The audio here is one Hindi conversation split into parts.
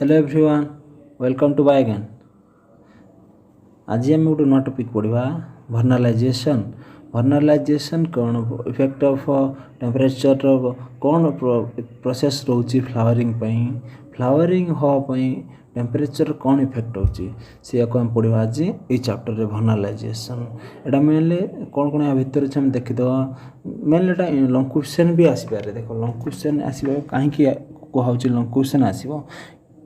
हेलो एवरीवन, वेलकम टू बायगन। आज आम गोटे नुआ टॉपिक पढ़ा वर्नालाइजेशन। वर्नालाइजेशन कौन इफेक्ट ऑफ टेम्परेचर कौन प्रोसेस रोचे फ्लावरिंग फ्लावरिंग हाँपाई टेम्परेचर कौन इफेक्ट होची से आम पढ़ा आज ये चैप्टर वर्नालाइजेशन। एटा मेनली कौन कौन या भितर हम देखीद मेनली एटा लॉन्ग क्वेश्चन भी आसपे। देख लॉन्ग क्वेश्चन आसो कहीं कहुच्छे लॉन्ग क्वेश्चन आसो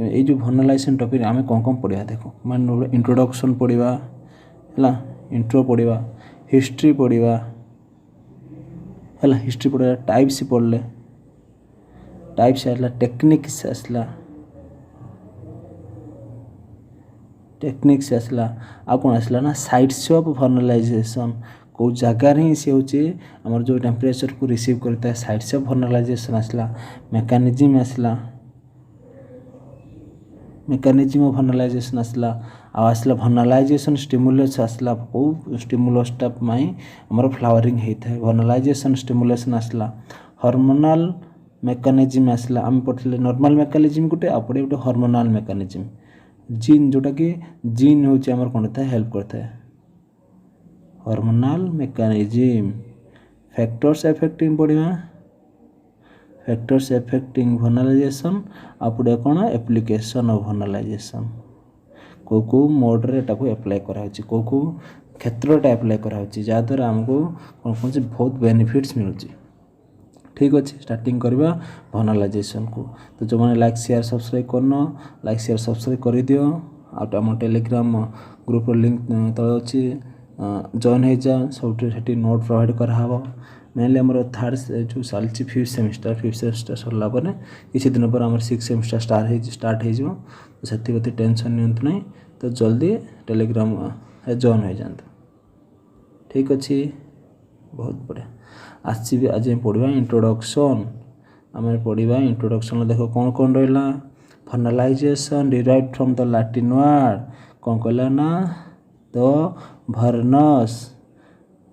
ये जो वर्नालाइजेशन टॉपिक आम कौन कौन पढ़ा देख मान इंट्रोडक्शन पढ़ा है, इंट्रो पढ़ा, हिस्ट्री पढ़ा है, हिस्ट्री पढ़ा, टाइप्स पढ़ले, टाइप्स आसला, टेक्निक्स आसला, टेक्निक्स आसला आ कौन आसला ना साइट्स ऑफ वर्नालाइजेशन कौ जगार ही सी हूँ आमर जो टेम्परेचर को रिसीव करता है साइट्स ऑफ वर्नालाइजेशन आसला, मेकानिज्म आसला, मेकानिज्म ऑफ वर्नालाइजेशन आसला वर्नालाइजेशन स्टिमुलस आसला कौ स्टिमुलसटा आमर फ्लावरिंग होता है। वर्नालाइजेशन स्टिमुलेशन आसला, हार्मोनल मेकानिज्म आसला आम पढ़े नॉर्मल मेकानिज्म गोटे आपड़े गोटे हार्मोनल मेकानिज्म जीन जोटा कि जीन हूँ आमर कौन होता है हेल्प करता है। हार्मोनल मेकानिज्म, फैक्टर्स अफेक्टिंग पढ़ा, फैक्टर्स अफेक्टिंग वर्नालाइजेशन आपड़े कौन एप्लिकेशन ऑफ वर्नालाइजेशन कौ मोड्रे एप्लाय करा कौ क्षेत्र एप्लाय करा जहाँद्वारा आमको कौन कौन बहुत बेनिफिट्स मिलूँ। ठीक अच्छे स्टार्टिंग करवा वर्नालाइजेशन को। तो जो मैंने लाइक शेयर सब्सक्राइब करना लाइक शेयर सब्सक्राइब कर दियो। आम टेलीग्राम ग्रुप लिंक तले अच्छी जॉइन हो जा सब नोट प्रोवाइड कराव। मेनली आम थर्ड जो चलती फिफ्थ सेमिस्टर सरला किसी दिन पर आम सिक्स सेमिस्टर स्टार्ट हो से टेंशन नियंतु नहीं। तो जल्दी टेलीग्राम जॉइन हो जाता। ठीक अच्छे बहुत बढ़िया आसी आज पढ़ा इंट्रोडक्शन। आम पढ़ा इंट्रोडक्शन देख कौन कौन रहा vernalization derived from the Latin word कौन कहला ना द वर्नस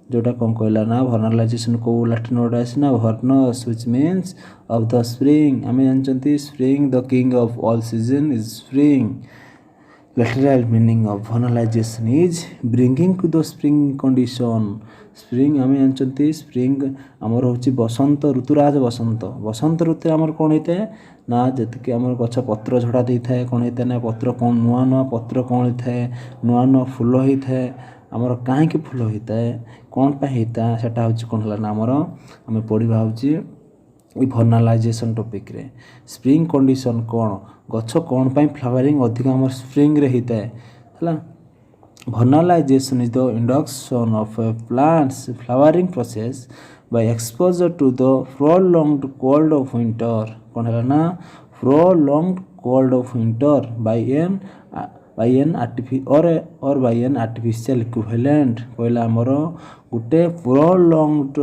जोटा कौन कहला ना वर्नालाइजेशन को लैटिन वर्ड आसी ना vernus which means of the spring. आम जानते spring the king of all season is spring. Literal meaning of vernalization is bringing to the spring condition. Spring आम जानते स्प्रिंग आमर हूँ बसंत ऋतुराज बसंत। बसंत ऋतु आमर कौन होता है ना जी आम गछ पत्र झड़ा दे था कौन होता है ना पत्र कौन नुआ नुआ पत्र कौन होता है नुआ नुआ फूल होता है आमर कहीं फूल होता है कौन पर होता है सेटा हूँ कौन है ना आमर आम पढ़ा हूँ वर्नालाइजेशन टॉपिक रे। स्प्रिंग कंडीशन कौन गछ कौन पाई फ्लावरिंग अधिक आम स्प्रिंग रे होता है। Vernalization is the induction of plants flowering process by exposure to the prolonged cold of winter कौन है ना prolonged cold of winter by an artificial equivalent कहला आमर गोटे प्रोलॉन्ग्ड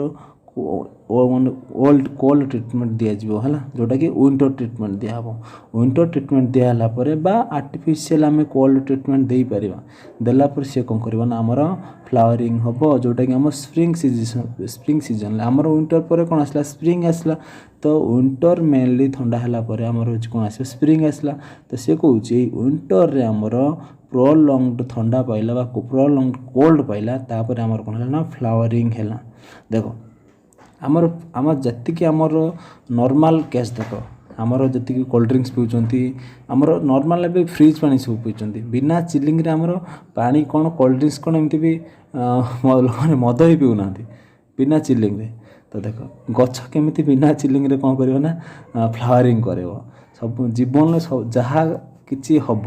ओल्ड कोल्ड ट्रिटमेंट दिज्व है जोटा कि विंटर ट्रिटमेंट दिहब। विंटर ट्रिटमेंट दिहला बा आर्टिफिशियल आम कोल्ड ट्रिटमेंट दे पार देलापर सी कौन कर आमर फ्लावरिंग हम जोटा कि आम स्प्रिंग सीजन आमर विंटर पर कौन आसला स्प्रिंग आसला। तो विंटर मेनली ठंडा है आमर हूँ कौन आस स्प्रिंग आसला। तो सी कौन विंटर रे आमर प्रोलॉन्ग्ड ठंडा पाइला प्रोलॉन्ग्ड कोल्ड पाइला तापर आमर कौन है ना फ्लावरिंग है। देख आमर आम जी आमर नॉर्मल केस देख आमर जी कोल्ड ड्रिंक्स पीछे आमर नॉर्मल ए फ्रिज पानी सब पीछे बिना चिलिंग रे आमर पानी कौन कोल्ड ड्रिंक्स कौन एमती भी मद ही पीऊना बिना चिलिंग रे। तो देख गछ केमी बिना चिलिंग रे कौन कर फ्लावरिंग कर सब जीवन जहाँ कि हम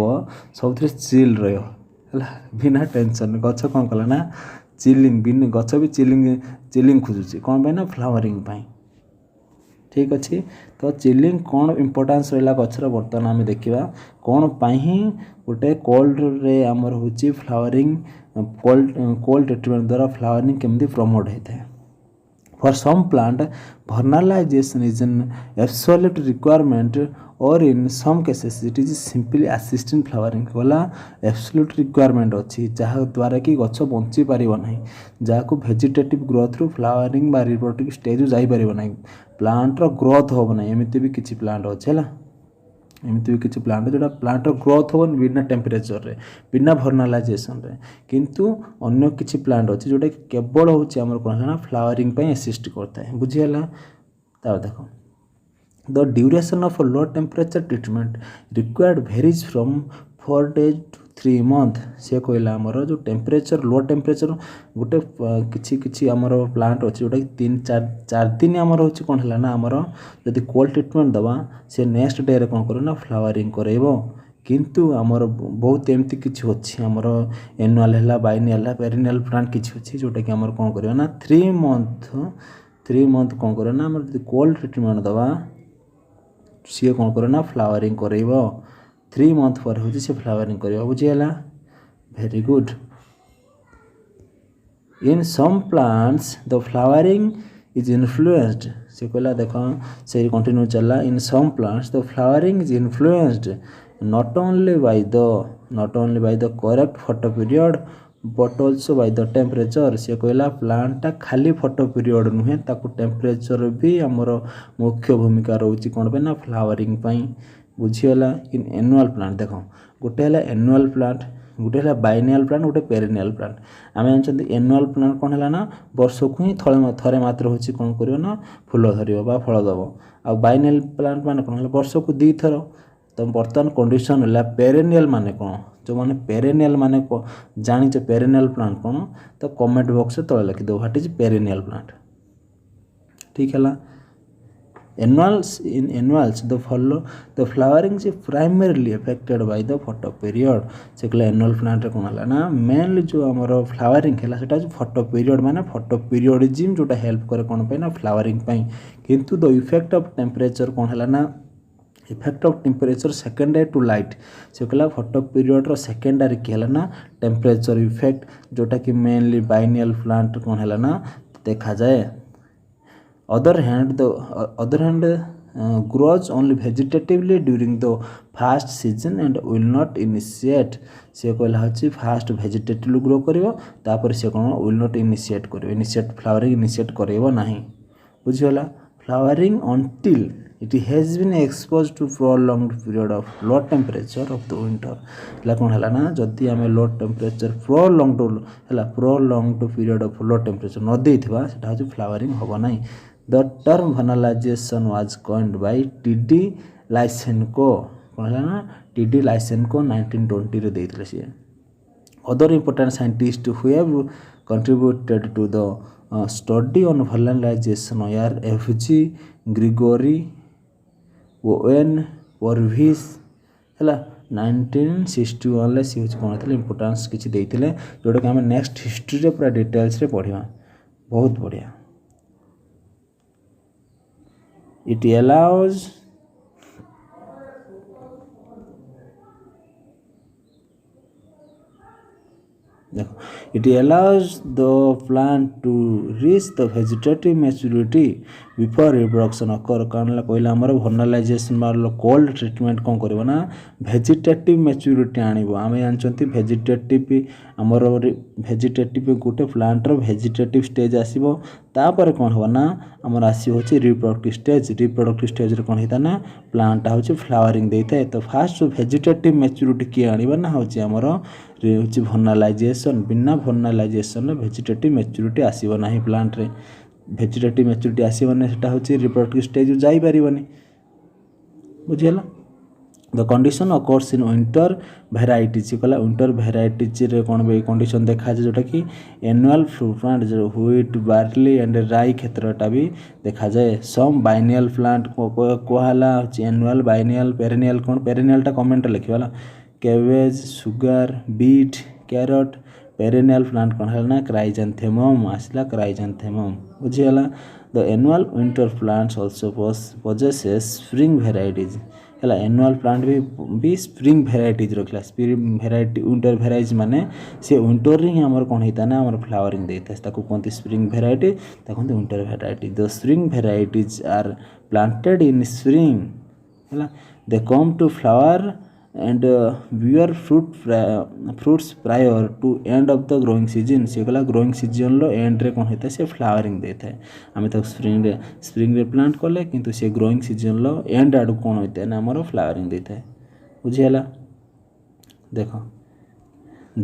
सब चिल रहा बिना टेंशन गछ कौन कला ना चिलिंग बिन गछ भी चिलिंग खोजुची कौन पाई ना फ्लावरिंग पाई। ठीक अच्छे तो चिलिंग कौन इम्पोर्टान्स रहा गचर बर्तमान आम देखा कौन पाई गोटे कोल्ड रे आमर हूँ फ्लावरिंग कोल्ड ट्रीटमेंट द्वारा फ्लावरिंग केमती प्रमोट होता है। For some plant vernalization is an absolute requirement और in some cases it is simply assisting flowering गला एब्सोल्यूट रिक्वायरमेंट अच्छी जहाँ द्वारा कि गछ बंची पारिबो नाही जहाँ भेजिटेटिव ग्रोथ रु फ्लावरिंग बा रिप्रोडक्टिव स्टेज जाई पारिबो नाही प्लांट रो ग्रोथ होबो नाही एमिति भी किछि प्लांट अछि हला एमती भी किसी प्लांट जोटा प्लांट ग्रोथ हो बिना टेम्परेचर रे बिना भर्नालाइजेसन रे किंतु अन्य किसी प्लांट अच्छे जोटा केवल हूँ कौन है फ्लावरिंग पे असिस्ट करता है बुझीगला देखो the duration of low temperature treatment required varies from 4 days to 3 months से कहला आमर जो टेम्परेचर लो टेम्परेचर गोटे किसी आमर प्लांट अच्छे जोटा कि 3-4 दिन आमर हूँ कौन है ना आमर जदि कोल्ड ट्रीटमेंट दबा से नेक्स्ट डे रे कौन कर ना फ्लावरिंग करेबो किंतु आमर बहुत एमती किछि अछि आमर एनुअल है बाइनियल है पेरिनियल प्लांट किछि अछि जोटा कि आमर कौन करियो ना 3 month कौन करियो ना आमर जदि कोल्ड ट्रीटमेंट दबा सी कौन करे ना फ्लावरिंग करेबो 3 month पर हूँ से फ्लावरिंग करेबो बुझीगला very good in some plants the flowering is influenced से कहला देखो से कंटिन्यू चला in some plants the flowering is influenced not only by the correct photo period but also by the temperature से कहला प्लांटा खाली फोटो पीरियड नुहे ताकू टेम्परेचर भी आमर मुख्य भूमिका रोची कौन पे ना फ्लावरिंग पाई बुझीगला इन एनुअल प्लांट देखो गोटे है एनुअल प्लांट गोटे है बाइनियल प्लांट गोटे पेरिनियल प्लांट आम जानते एनुअल प्लांट कौन है ना वर्ष को ही थे मात्र हूँ कौन कर ना फूल धर फल दब आ बाइनियल प्लांट मान कौन है वर्ष को 2 थर तो बर्तमान कंडीशन है पेरेनियल माने कौन जो माने पेरेनियल माने जानी पेरेनियल प्लांट कौन तो कमेंट बॉक्स तले लिखिद व्हाट इज पेरेनियल प्लांट ठीक है annuals in annuals the flowering is primarily affected by the photo period से कहला एनुअल प्लांट कौन है ना मेनली जो आमर फ्लावरिंग है सेटा फोटो पीरियड माने फोटो पीरियडिज्म जोटा हेल्प करे कौन पे ना फ्लावरिंग पाई किंतु द इफेक्ट ऑफ टेम्परेचर कौन है ना effect of temperature secondary to light से कहला फोटो पीरियड रो सेकेंडरी की है ना टेम्परेचर इफेक्ट जोटा कि मेनली बाइनियल प्लांट कौन है ना देखा जाए other hand grows only vegetatively during the first season and will not initiate से कहला हछि फास्ट वेजिटेटिवली ग्रो करिवो तापर से कौन विल नॉट इनिशिएट करिवो इनिशिएट फ्लावरिंग इनिशिएट करिवो नहीं बुझिगला flowering until it has been exposed to prolonged period of low temperature of the winter ला कौन है ना जदि आम low temperature prolonged period of low temperature न देथिबा सेटा हচ্ছে फ्लावरिंग होबो नाही the term vernalization was coined by TD Lysenko कौन है ना टीडी लाइसेनको 1920 रे देथिले से other important scientist who have contributed to the study on vernalization are F.G. Gregory ON Purvis है 1961 सी हूँ कौन थी इंपोर्टान्स किसी देते जोटा कि आम नेक्स्ट हिस्ट्री पूरा डिटेल्स रे पढ़ा बहुत बढ़िया इट अलाउज देखो it allows the plant to reach the vegetative maturity before reproduction occur कारण कहला आमर भर्नालाइजेशन मारल कोल्ड ट्रीटमेंट कौन कर ना वेजिटेटिव मैच्योरिटी आणव आम जानते वेजिटेटिव आमर वेजिटेटिव गोटे प्लांटर वेजिटेटिव स्टेज आसो तापर कौन हम ना आमर आसो रिप्रोडक्टिव स्टेज रे कौन होता ना प्लांट हूँ फ्लावरिंग देता है तो फास्ट वेजिटेटिव मैच्योरिटी किए आना हूँ आमर हूँ भर्नालाइजेशन बिना भर्नालाइजेशन वेजिटेटिव मैच्योरिटी आसो ना प्लांट रे वेजिटेटिव मैच्योरिटी आसो ना सेटा हूँ रिप्रोडक्टिव स्टेज जाई परिबनी बुझीगला the condition occurs in winter varieties कहला विंटर भेराइटीज रे कौन बे कंडीशन देखा जाए जोटा कि एनुअल प्लांट जो व्हीट बार्ली एंड राई क्षेत्रटा भी देखा जाए सम बाइनियल प्लांट कहला एनुअल बाइनियल पेरिनियल कौन पेरिनियलटा कमेंट लिखिवाला cabbage sugar beet carrot perennial plant कौन है ना क्राइजेंथेमम आसला क्राइजेंथेमम बुझीगला the annual winter plants also possesses spring varieties है एनुअल प्लांट भी स्प्रिंग भेराइटीज रखला स्प्रिंग भेराइटी विंटर भेराइज माने से विंटर रे आमर कौन होता ना आमर फ्लावरिंग देता है ताको कहते स्प्रिंग भेराइटी ताको winter variety the spring varieties are planted in spring है they come to flower and bear fruits prior to end of the growing season सी कहला ग्रोइंग सीजन रो एंड रे कौन होता है से फ्लावरिंग देता है आम तो स्प्रिंग रे प्लांट कले किंतु से ग्रोइंग सीजन रो एंड आड़ कौन होता है ना आमर फ्लावरिंग देता है बुझीगला देख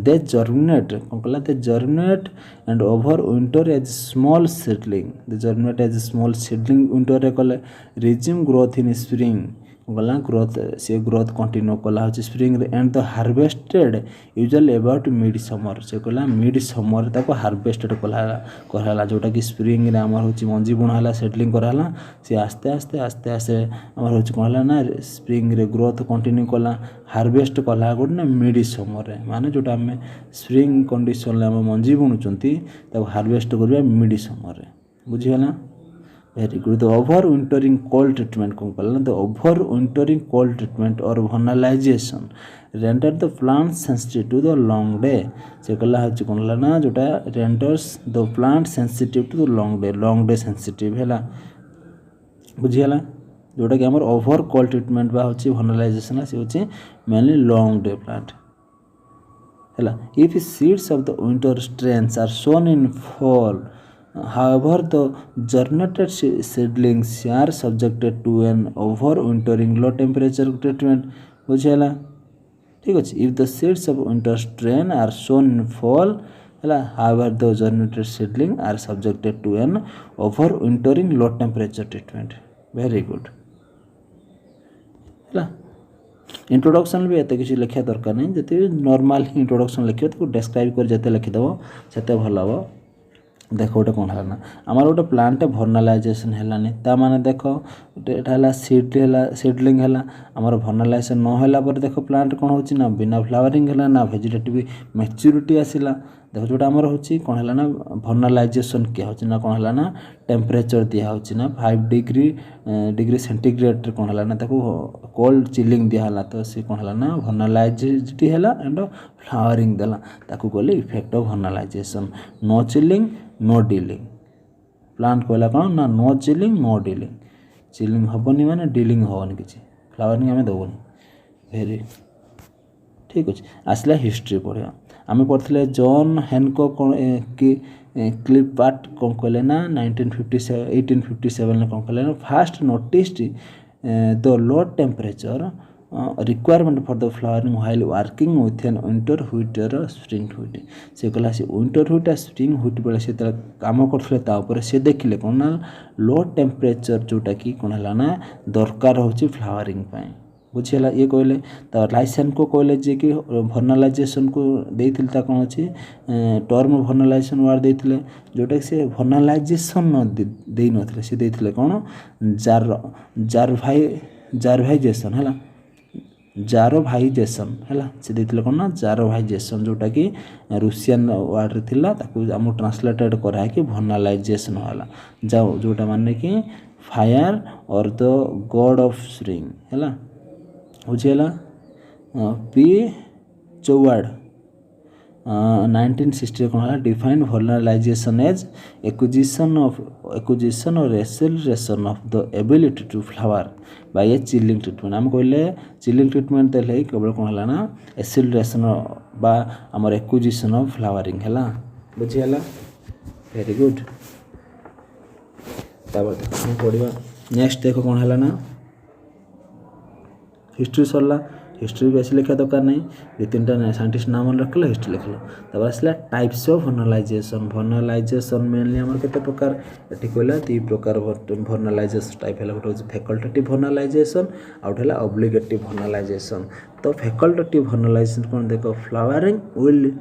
दे जर्मिनेट कौन कहला they germinate and over winter as small seedling they germinate as small seedling winter रे कले रिज्यूम ग्रोथ इन स्प्रिंग गला ग्रोथ से ग्रोथ कंटिन्यू कला हो spring and the harvested usually about mid summer से कहला मिड समर ताको हार्वेस्टेड कराला जोटा कि स्प्रिंग रे आमर होची मंजी बुणाला सेटलिंग कराला से आस्ते आस्ते आस्ते आस्ते आमर होची कहला ना स्प्रिंग रे ग्रोथ कंटिन्यू कला हार्वेस्ट कला गोटे ना मिड समर रे माने जोटा आम स्प्रिंग कंडीशन रे आम मंजी बुणुचंती ताको हार्वेस्ट करबा मिड समर रे बुझीगला very good the over wintering cold treatment कौन कहला the over wintering cold treatment और vernalization render the plant sensitive to the long day से कहला है कौन कहला ना जोटा renders the plant sensitive to the long day sensitive हैला बुझीगला जोटा कि हमर ओवर कोल्ड ट्रीटमेंट बा होची वनलाइजेशन से होची मेनली लॉन्ग डे प्लांट हैला if seeds of the winter strains are sown in fall however the germinated seedlings are subjected to an overwintering low temperature treatment बुझेला ठीक अछि if the seeds of winter strain are sown in fall हैला however the germinated seedling are subjected to an overwintering low temperature treatment very good हैला इंट्रोडक्शन भी एते किसी लिखिया दरकार नहीं जते नॉर्मल इंट्रोडक्शन लिखियो तो डिस्क्राइब कर जते लिखि दबो सेते भल हबो देख गोटे कौन है ना आमर गोटे प्लांट भर्नालाइजेसन है ता माने देख गोटे सीडलिंग है आमर भर्नालाइजेसन न होला पर देख प्लांट कौन हो ना बिना फ्लावरिंग है ना वेजिटेटिव मैच्योरिटी आसला देख जोटा आमर हो कौन है ना भर्नालाइजेसन किया हो ना कौन है ना टेम्परेचर दिया हो ना 5 डिग्री सेंटीग्रेड कौन है ना कोल्ड चिलिंग दिया तो सी कौन है ना भर्नालाइजेड है एंड फ्लावरिंग देला ताकू कहले effect of vernalization no chilling no dealing plant कहला कौन ना no chilling no dealing chilling हेनी माने डीलिंग हेनी किसी फ्लावरिंग आम देवनी भेरी ठीक अच्छे आसला हिस्ट्री पढ़ा आम पढ़ते जॉन हैनकॉक कि क्लिपार्ट कौन कहले ना 1857 कौन कहले ना fast noticed the low temperature requirement for the flowering while working with an winter wheat और स्प्रिंग व्हीट से कहला से विंटर व्हीट और स्प्रिंग व्हीट बेले से काम करते से देखिले कौन ना लो टेम्परेचर जोटा कि कौन है ना दरकार होची फ्लावरिंग पाई बुझीगला ये कहले तो लाइसेंस को कहले जे कि भर्नालाइजेसन को देथिल ता कौन अच्छी टर्म भर्नालाइजेसन वार्ड देथिले जोटा से भर्नालाइजेसन दे नथिले से देथिले कौन जारभाइजेसन है जारोभाइजेसन है से देथिले कौन ना जारोभाइजेसन जोटा कि रूसियन वार्ड थिला ताकू आम ट्रांसलेटेड करा कि भर्नालाइजेसन वाला जाओ जोटा माने कि फायर और द गॉड ऑफ स्प्रिंग है बुझीगला पी चौवार्ड 1960 कौन है defined vernalization as acquisition or acceleration of the ability to flower by a chilling treatment आम कहले चिलिंग ट्रीटमेंट देले केवल कौन है ना एक्सेलरेशन बा आमर एक्विजिशन ऑफ फ्लावरिंग है बुझीगला वेरी गुड पढ़ा नेक्स्ट देख कौन है ना हिस्ट्री सरला हिस्ट्री बेसी लिखा दरकार नहीं दो तीन टा साइंटिस्ट नाम रखल हिस्ट्री लिखल तब आसला टाइप्स ऑफ भर्नालाइजेसन मेनली आमर केते प्रकार एठी कहला ती प्रकार भर्नालाइजेसन टाइप है गोटे फैकल्टेटिव भर्नालाइजेसन आउट है ऑब्लिगेटिव भर्नालाइजेसन तो फैकल्टेटिव भर्नालाइजेसन कौन देख flowering will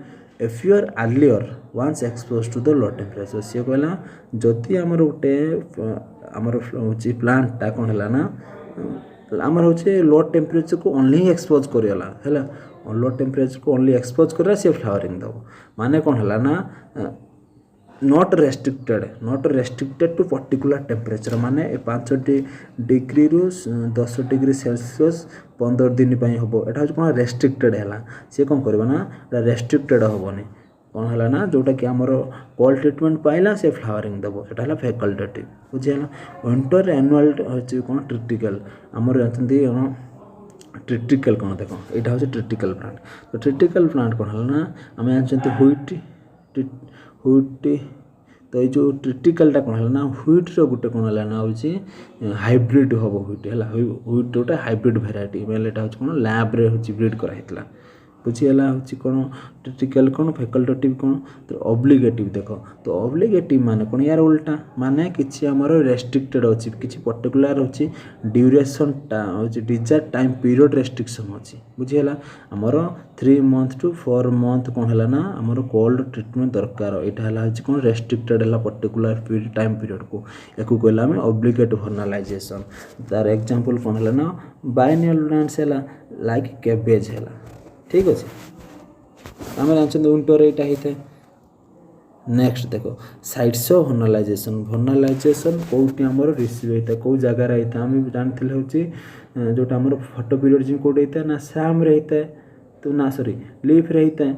appear earlier once expose to the low temperature सी कहला जदि आमर गोटे आमर प्लांटा कौन है ना आमर होचे लो टेम्परेचर को ओनली एक्सपोज करला है लो टेम्परेचर को ओनली एक्सपोज कर सी फ्लावरिंग दब माने कौन है ना not restricted to particular temperature माने 5 डिग्री रु 10 डिग्री सेल्सियस 15 दिन हम एटा कौन रेस्ट्रिक्टेड है सी कौन कर ना रेस्ट्रिक्टेड हेनी कौन है ना जोटा कि आमर कोल्ड ट्रीटमेंट पाइला से फ्लावरिंग दब से फैकल्टेटिव बुझीगला विंटर एनुअल हूँ कौन क्रिटिकल आमर जानते ट्रिटिकल कौन देख यहाँ हूँ ट्रिटिकल प्लांट। तो ट्रिटिकल प्लांट कौन है ना आम जानते ह्विट तो ये जो ट्रिटिकलटा कौन है ना ह्विट्र गोटे कौन है ना हूँ हाइब्रिड हम ह्विट है ह्विट गोटे हाइब्रिड भेराइटी बेले यहाँ हूँ कौन लैब्रे हूँ ब्रिड कराइला बुझीगला हूँ कौन ट्रिटिकल कौन फैकल्टेटिव कौन तो ऑब्लिगेटिव देख तो ऑब्लिगेटिव माने कौन यार उल्टा माने किसी आमर रेस्ट्रिक्टेड अच्छी किसी पर्टिकुलर अच्छी ड्यूरेशन हूँ डिजायर टाइम पीरियड रेस्ट्रिक्शन अच्छी बुझीगला आमर 3 month to 4 month कौन है ना आमर कोल्ड ट्रिटमेंट दरकार यहाँ हूँ कौन रेस्ट्रिक्टेड है पर्टिकुलर टाइम पीरियड को या कहला आम ऑब्लिगेट वर्नालाइजेशन तार एग्जांपल कौन है ना बायनियल प्लांट्स है लाइक कैबेज है ठीक अच्छे आम जानते विंटर यहाँ होता है। नेक्स्ट देखो साइड्स ऑफ वर्नालाइजेशन कौटी आम रिसीव होता है कौ जगार होता है आम जानते हूँ जोटा आम फोटो पीरियड कौट होता है ना सैम होता है तो ना सॉरी लीफ होता है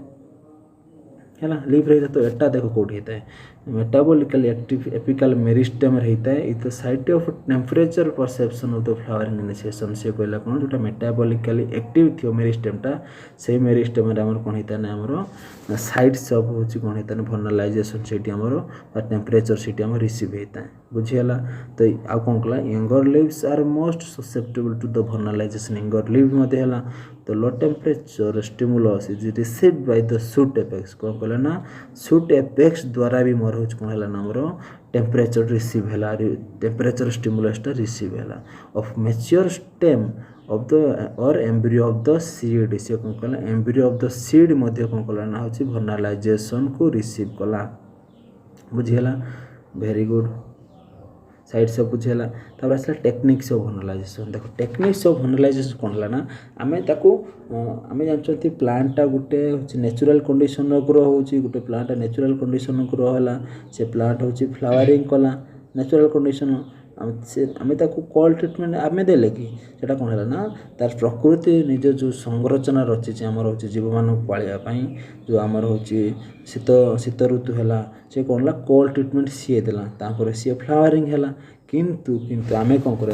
लीफ रहता है तो एटा देखो कौट होता है मेटाबोलिकली एक्टिव एपिकल मेरिस्टेम रहता है इत site of temperature perception of the flowering initiation से कहला कौन जो मेटाबोलिकली एक्टिव थी मेरिस्टेमटा से मेरिस्टेम कौन होता है आमर साइड्स ऑफ हूँ कौन होता है वर्नालाइजेशन से टेम्परेचर से रिसीव होता है बुझीगला तो आउ कौन कला younger leaves are most susceptible to the vernalization younger leave है तो low temperature stimulus is received by the shoot apex कौन कहला ना शूट एपेक्स द्वारा भी मोर हूँ कौन है आमर टेम्परेचर रिसीव है टेम्परेचर स्टिमुलसटा रिसीव है of mature stem of the और एम्ब्रियो ऑफ द सीड से कौन कहला एम्ब्रियो ऑफ द सीड कौन कहला ना हूँ वर्नालाइजेशन को रिसीव कला बुझीगला वेरी गुड साइड सब बुझीगला तापर आसला टेक्निक्स ऑफ वर्नालाइजेशन देखो टेक्निक्स ऑफ वर्नालाइजेशन कौन है ना आमे जानते प्लांटा गोटे नेचुरल कंडीशन ग्रो होची गोटे प्लांट नेचुरल कंडीशन ग्रो है से प्लांट होची फ्लावरिंग कला नेचुरल कंडीशन आम कल ट्रिटमेंट आम देले कि सेटा कौन है ना तार प्रकृति निज जो संरचना रची आमर हूँ जीव मान पालियापाई जो आमर हूँ शीत ऋतु है से कौन कल ट्रिटमेंट सी देला सी फ्लावरिंग है किंतु आम कौन कर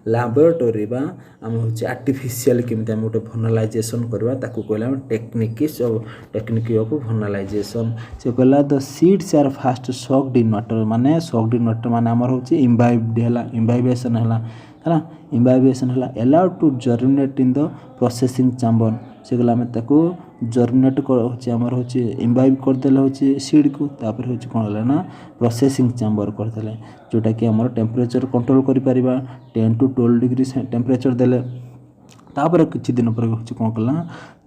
लैबोरेटरी बा आम हूँ आर्टिफिशियल केमी आम गोटे वर्नालाइजेशन करवा कहला टेक्निक ऑफ वर्नालाइजेशन से कहला the seeds are first soaked in water माने सॉक्ड इन वाटर माने आमर हूँ इम्बाइब्ड है इम्बाइबेशन है इम्बाइबेशन है allowed to germinate in the processing chamber से कहला आम जर्मिनेट आमर हूँ इम्बाइब करदे हूँ सीड को तापर हूँ कौन है ना प्रोसेसिंग चैम्बर करदे जोटा कि आमर टेम्परेचर कंट्रोल करि 10 to 12 डिग्री टेम्परेचर देले तापर किछि दिन पर हूँ कौन कला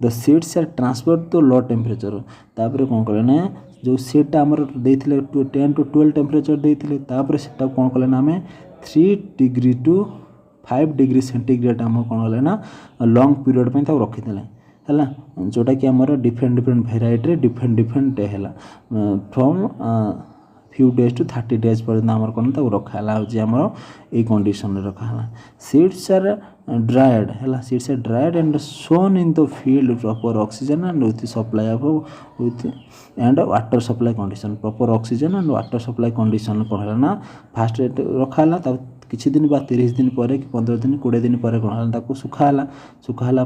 the seeds are transfer to low temperature तापर कौन कले ना जो सीडटा आमर देइथिले 10 to 12 टेम्परेचर देइथिले तापर सेटा कौन कले ना आमे 3 डिग्री to 5 डिग्री सेंटीग्रेड आम कौन है ना लंग पीरियड पे रखीदे है जोटा कि आमर डिफरेंट भेराइटी डिफरेंट है from few days to 30 days पर्यंत आमर कौन रखाला आमर ये कंडीशन रखाला सीड्स आर ड्राइड है seeds are dried and sown in the field proper oxygen and with supply of with and water supply condition proper oxygen and water supply condition कौन है ना फास्ट रखाला किछि दिन बा 30 दिन पर कि 15 दिन 20 दिन पर कौन है सुखाला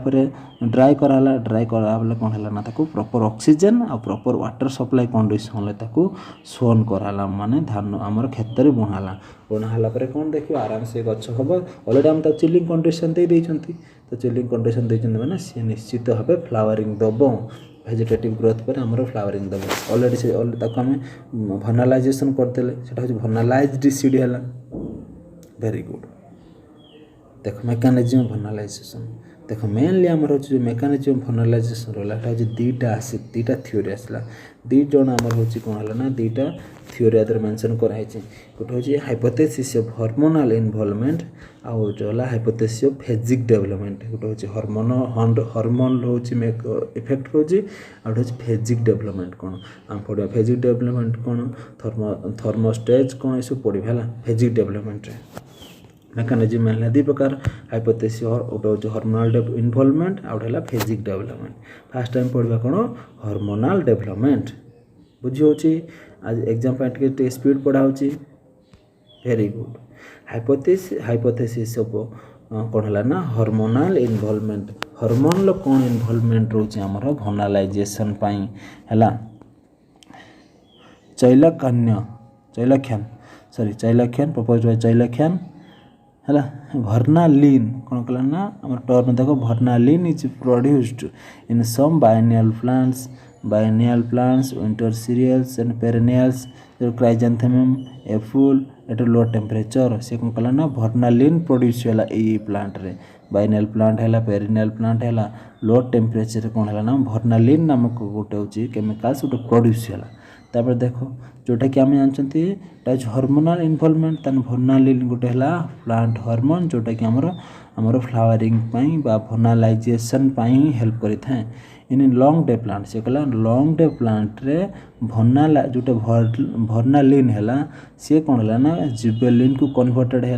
ड्राई कराला कौन है ना प्रॉपर ऑक्सीजन आ प्रॉपर वाटर सप्लाई कंडीशन सोन कराला माने धान आमर खेत में बुणाला कौन देखिए आराम से गछ हम अलरेडी आम चिलिंग कंडीशन तो चिलिंग कंडीशन माने सी निश्चित भाव फ्लावरिंग दब भेजिटेटिव ग्रोथ पर आमर फ्लावरिंग दब अलरेडी से आम वर्नालाइजेशन करदे से वर्नालाइज्ड सीड है वेरी गुड देख मेकानिज्म वर्नालाइजेशन देख मेनली आमर जो मेकानिज्म वर्नालाइजेशन रहा दुईटा थ्योरी आसला दी जन आमर हूँ कौन है ना दुईटा थ्योरी आदर मेंशन कराई गोटे हूँ हाइपोथेसिस ऑफ हार्मोनल इन्वॉल्वमेंट आउ गोटे हाइपोथेसिस ऑफ फेजिक डेवलपमेंट गोटे हूँ हार्मोन हूँ इफेक्ट रोचे आउट हूँ फेजिक डेवलपमेंट कौन आम पढ़ा फेजिक डेवलपमेंट कौन थर्मोस्टेज कौन ये सब पढ़ा है फेजिक डेवलपमेंट मेकानिज्म है दुई प्रकार हाइपोथेसिस गोटे हूँ हार्मोनल इन्वॉल्वमेंट आउट है फेजिक डेवलपमेंट फास्ट टाइम पढ़ा कौन हार्मोनल डेवलपमेंट बुझी होची आज एग्जाम पे स्पीड पढ़ा होची वेरी गुड हाइपोथेसिस ऑफ कौन है ना हार्मोनाल इनवॉल्वमेंट हार्मोन कौन इनवॉल्वमेंट रोचे आमर भर्नालाइजेशन है चैलख्यान प्रपोज बाय चैलख्यान है भर्नालिन कौन कला ना आम टर्म देख vernalin is produced in some biennial plants winter cereals and perennials chrysanthemum एफुल एट लो टेम्परेचर से कौन कला ना भर्नालिन प्रोड्यूस है ये प्लांट रे बायनियल प्लांट है पेरेनियल प्लांट है लो टेम्परेचर कौन है ना भर्नालिन नामक गोटे हूँ केमिकाल्स गोटे प्रोड्यूस है तापर देख जोटा कि आम जानते हार्मोनाल इनवॉल्वमेंट तान भर्नालिन गोटे है प्लांट हार्मोन जोटा कि आमर फ्लावरिंग बा भर्नालाइजेशन हेल्प करें इन लॉन्ग डे प्लांट से कहला लॉन्ग डे प्लांट रे भर्नाला जोटे भर्नालिन है सी कौन है ना जिबेलिन को कन्वर्टेड है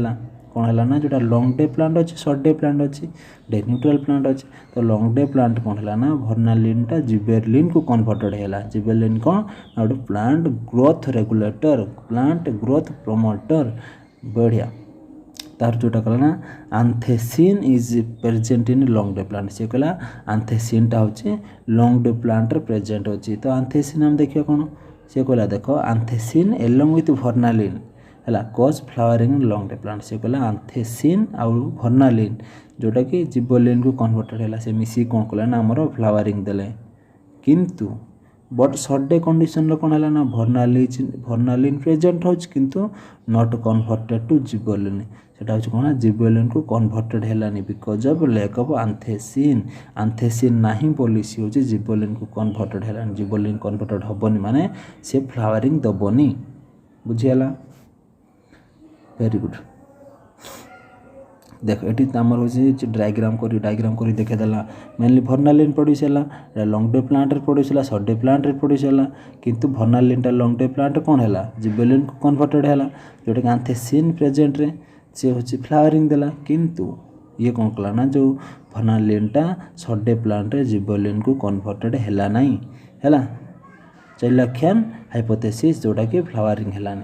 कौन है ना जोटा लॉन्ग डे प्लांट अच्छे शॉर्ट डे प्लांट अच्छी डे न्यूट्रल प्लांट अच्छे तो लॉन्ग डे प्लांट कौन है ना भर्नालिन टा जिबेलिन को कन्वर्टेड है जिबेलिन कौन गोटे plant growth regulator plant growth promoter बढ़िया तार जोटा कहला ना anthesin is present in long day plant से कहला आंथेसिन टा होची लॉन्ग डे प्लांट रे प्रेजेंट होची तो आंथेसिन हम देखिए कौन से कहला देखो आंथेसिन एलोंग विथ भर्नालिन है कज फ्लावरिंग इन लॉन्ग डे प्लांट से कहला आंथेसिन आउ भर्नालिन जोटा कि जिबोलिन को कन्वर्टेड है से मिसी कौन कला ना आमर फ्लावरिंग देले किंतु बट शॉर्ट डे कंडीशन कौन है ना भर्नालिन प्रेजेंट हो किंतु नॉट कन्वर्टेड टू जिबोलिन सेटा हो कौन जिबोलिन को कन्वर्टेड है बिकज ऑफ लैक ऑफ आंथेसिन नाही बोली सी होची जिबोलिन को कन्वर्टेड है जिबोलिन कन्वर्टेड हबनी माने से फ्लावरिंग दबनी बुझीगला वेरी गुड देख ये आमर हो डायग्राम करी देखेदेला मेनली भर्नालिन प्रोड्यूस है लॉन्ग डे प्लांट प्रोड्यूस है शॉर्ट डे प्लांट प्रोड्यूस है किंतु भर्नालिन लॉन्ग डे प्लांट कौन है जिबेलिन को कन्वर्टेड है जोटा कि आंथेसिन प्रेजेंट रे से हूँ फ्लावरिंग देला किंतु ये कौन कला ना जो भर्नालिन शॉर्ट डे प्लांट जिबेलिन को कन्वर्टेड है नहीं है चैलख्यान हाइपोथेसिस जोटा कि फ्लावरिंग है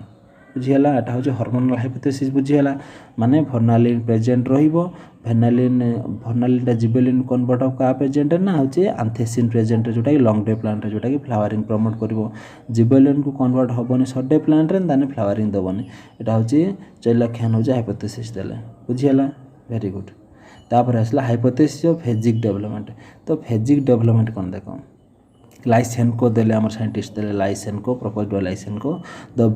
बुझीगला एटा हूँ हार्मोनाल हाइपोथेसिस बुझीगला माने भर्नालिन प्रेजेंट रहिबो भर्नालिन जिबेलिन कन्वर्ट क्या प्रेजेंट ना हूँ आंथेसिन प्रेजेंट जोटा कि लॉन्ग डे प्लांट जोटा कि फ्लावरिंग प्रमोट करिवो जिबेलिन को कन्वर्ट हबनी शॉर्ट डे प्लांट रे ताने फ्लावरिंग दबनी एटा हूँ चैलख्यान हूँ हाइपोथेसिस देले बुझीगला वेरी गुड तापर आसला हाइपोथेसिस ऑफ फेजिक डेवलपमेंट तो फेजिक डेवलपमेंट कौन देखो लाइसेनको देले आमर साइंटिस्ट देले Lysenko propose by Lysenko the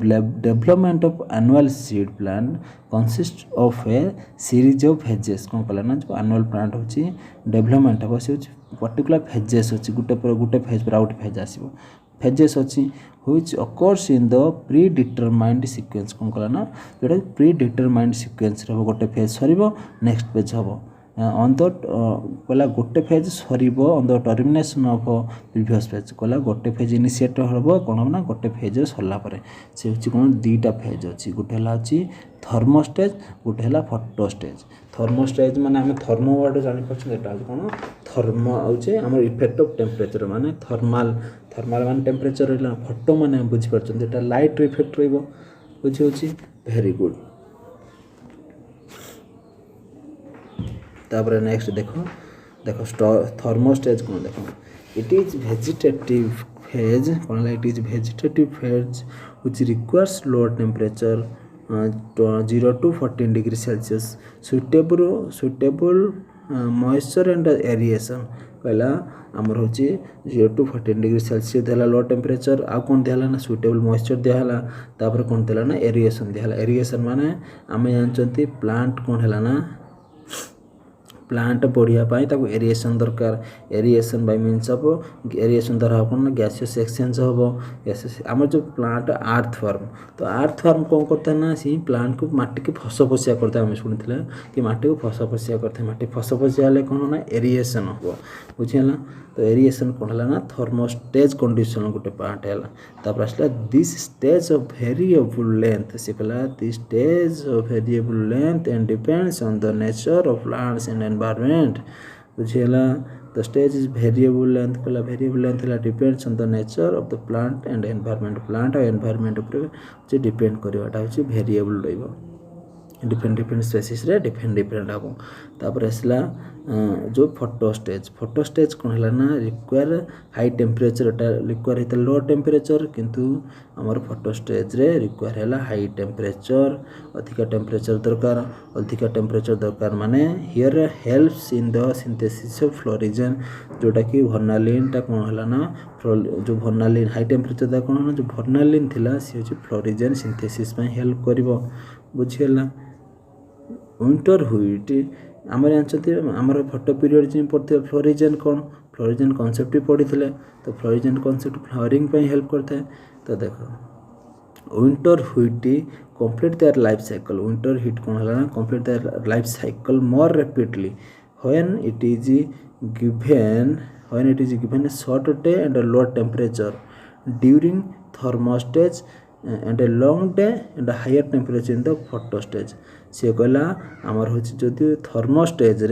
development of annual seed plant consist of a series of phases कौन कहला ना जो एनुअल प्लांट होची डेवलपमेंट हो से पर्टिकुलर फेजेस होची गुटे पर गुटे फेज पर आउट फेज आसीबो फेजेस होची which occurs in the predetermined sequence कौन कहला ना जोटा प्री डिटरमाइंड सीक्वेंस रे गोटे फेज सरीबो नेक्स्ट फेज हबो ऑन द कहला गोटे फेज सरीबो on the termination of previous phase कहला गोटे फेज इनिशिएट हबो कोन हम ना गोटे फेज सरला परे से होची कोन दीटा फेज अछि गोटे हला अछि थर्मो स्टेज गोटे हला फोटो स्टेज थर्मो स्टेज माने हम थर्मो वर्ड जानि पछ एटा कोन थर्मो होचे हमर इफेक्ट ऑफ टेम्परेचर माने थर्मल माने टेम्परेचर रहला फोटो माने बुझि परछन एटा लाइट इफेक्ट रहबो बुझि होची वेरी गुड तापर नेक्स्ट देखो थर्मोस्टेज कौन देखो इट इज वेजिटेटिव फेज कौन it is vegetative phase which requires lower temperature 0 to 14 degree Celsius suitable moisture and aeration कहला आमर हूँ 0 to 14 डिग्री सेल्सियस देला लो टेम्परेचर आ कौन दिहला ना सुटेबल मॉइस्चर दिहला तापर कौन दिहला ना एरिएशन दिहला एरिएशन माने आमे जानचंती प्लांट कौन हैला ना प्लांट बढ़िया पाई ताको एरिएशन दरकार aeration bye means of aeration द्वारा कौन गैसियस एक्सचेंज हम आम जो प्लांट आर्थवर्म तो आर्थवर्म कौन करता है ना सी प्लांट को माटी के फसफसिया करता है शुणी कि माटी को फसफसिया करते माटी फसफसिया हेल्ले कौन ना एरिएशन हम बुझीगला तो एरिएशन कौन है ना थर्मोस्टेज कंडीशन गोटे पार्ट है तापर आसला this stage of variable length से कहला this stage of variable length and depends on the nature of plants and environment बुझीगला the stage is variable length कहला वेरिएबल लेंथ है depends on the nature of the plant and environment plant और एनवायरनमेंट ऊपर डिपेंड करवाटा हूँ वेरिएबल रहिबो डिफरेंट स्पेसीस रे डिफरेंट हम तापर आसला जो फोटो स्टेज कौन है ना रिक्वायर हाई टेम्परेचर एटा रिक्वायर होता लो टेम्परेचर किंतु आमर फोटो स्टेज रे रिक्वायर है हाई टेम्परेचर अधिका टेम्परेचर दरकार माने here helps in the synthesis of florigen जोटा कि वर्नालिन टा कौन है ना जो वर्नालिन हाई टेम्परेचर दा कौन है जो वर्नालिन थिला सी होची फ्लोरिजन सिंथेसिस में हेल्प करिवो बुझियला विंटर व्हीट आम जानते आमर फोटो पीरियड जी पढ़ते फ्लोरिजन कॉन्सेप्ट भी पढ़ी तो फ्लोरिजन कॉन्सेप्ट फ्लावरिंग पे हेल्प करता है तो देखो winter wheat complete their life cycle winter wheat कौन है ना complete their life cycle more rapidly when it is given short day and low temperature during thermostage and a long day and higher temperature in the photo stage सी कहला आमर हूँ जदि थर्मोस्टेज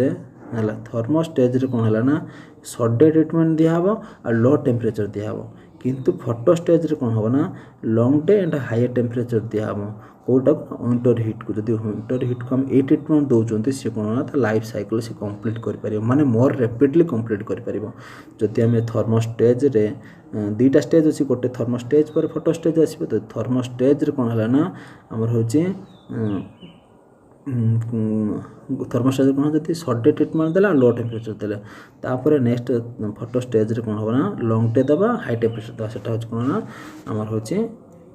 रे कौन है ना शॉर्ट डे ट्रिटमेंट दिहब और लो टेम्परेचर दिहब किंतु फोटो स्टेज रे कौन हम ना long day and higher temperature दिहब कौटा विंटर हिट को जब विंटर हिट को हम ये ट्रिटमेंट दौरान सी कौन ना लाइफ साइकिल से कंप्लीट कर माने मोर रैपिडली कंप्लीट कर जदि आम थर्मोस्टेज रे दुईटा स्टेज अच्छी गोटे थर्मोस्टेज पर फोटो स्टेज आसो तो थर्मोस्टेज रे कौन है ना आमर हूँ थर्मोस्टेज कौन जब शॉर्ट डे ट्रिटमेंट देला लो टेम्परेचर देले तापर नेक्स्ट फोटो स्टेज रे कौन हम ना लॉन्ग डे दबा हाई टेम्परेचर दबा सेटा हूँ कौन ना आमर हूँ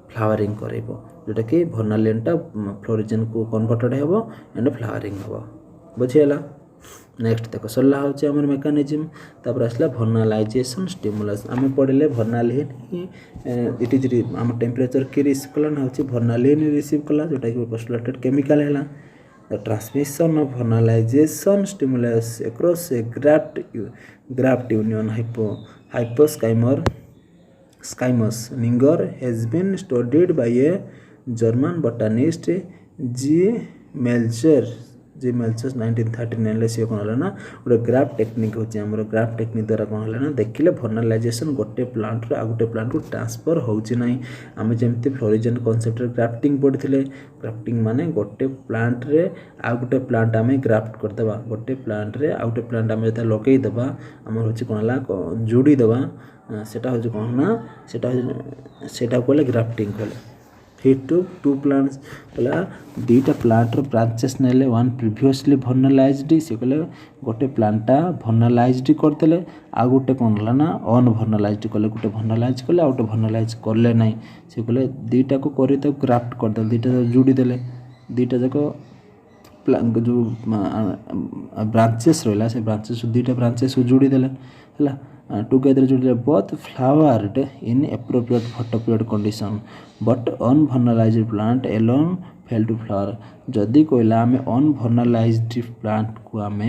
फ्लावरिंग करेबो जोटा कि वर्नालिनटा फ्लोरिजन को कन्वर्टेड हेबो एंड फ्लावरिंग हेबो बुझियला नेक्स्ट देखो सरला हूँ आम मेकानिजम तापर आसला वर्नालाइजेशन स्टिमुलस आम पढ़ले वर्नालिन इट इज आम टेम्परेचर की रिसीव कला ना हूँ वर्नालिन रिसीव कला जोटा कि पोस्टुलेटेड केमिकल है the transmission of vernalization stimulus across a graft union Hyoscyamus niger has been studied by a German botanist G Melcher 1939 सी कौन है ना गोटे ग्राफ टेक्निक होची हमर ग्राफ टेक्निक द्वारा कौन है ना देखिले वर्नालाइजेशन गोटे प्लांट रे आ गोटे प्लांट को ट्रांसफर होची नाही आम जमती फ्लोरिजन कॉन्सेप्ट रे ग्राफ्टिंग पढ़िथिले ग्राफ्टिंग माने गोटे प्लांट रे आ गोटे प्लांट आमे ग्राफ्ट कर देबा गोटे प्लांट रे आ गोटे प्लांट आमे जता लगेई देबा हमर होची कौन ला जोड़ी देबा सेटा होची कौन ना सेटा कोले ग्राफ्टिंग कोले हिट टू प्लांट्स बोला दुईटा प्लांट ब्रांचेस नेले वन प्रिवियसली वर्नालाइज्ड से कहले गोटे प्लांटा वर्नालाइज्ड करदेले आ गोटे कौन है ना अनवर्नालाइज्ड कले गोटे वर्नालाइज कले आ गोटे वर्नालाइज कले ना से कहले दुईटा को करी तो ग्राफ्ट करदे दुईटा जोड़ी देले दुईटा जाक जो ब्रांचेस रहा से ब्रांचेस दुईटा ब्रांचेस को जोड़ी देले है टुगेदर जोड़े both flowered in appropriate photo period condition but unvernalized plant alone fail to flower जदि कहला आम अनवर्नालाइज्ड प्लांट को आम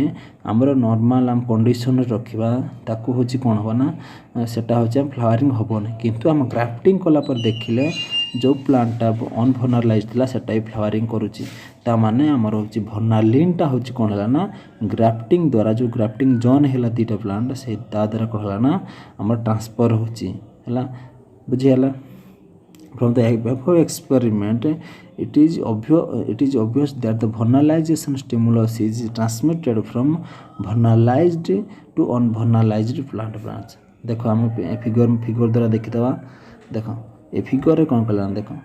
आमर नॉर्मल आम कंडीशन रखा ताकू हूँ कौन हम ना सेटा हूँ फ्लावरिंग हेनी किंतु आम ग्राफ्टिंग कला पर देखिले जो प्लांटा अनवर्नालाइज्ड थिला सेटा ही फ्लावरिंग करुच्ची ता माने आमर हूँ वर्नालिनटा हूँ कौन है ना ग्राफ्टिंग द्वारा जो ग्राफ्टिंग जोन है दुईटा प्लांट से द्वारा कौन है ना आमर ट्रांसफर होला बुझीगला from the above experiment it is obvious that the vernalization stimulus is transmitted from vernalized to unvernalized plant branch देखो आम फिगर द्वारा देखीदवा देखो ए फिगर कौन कला देखो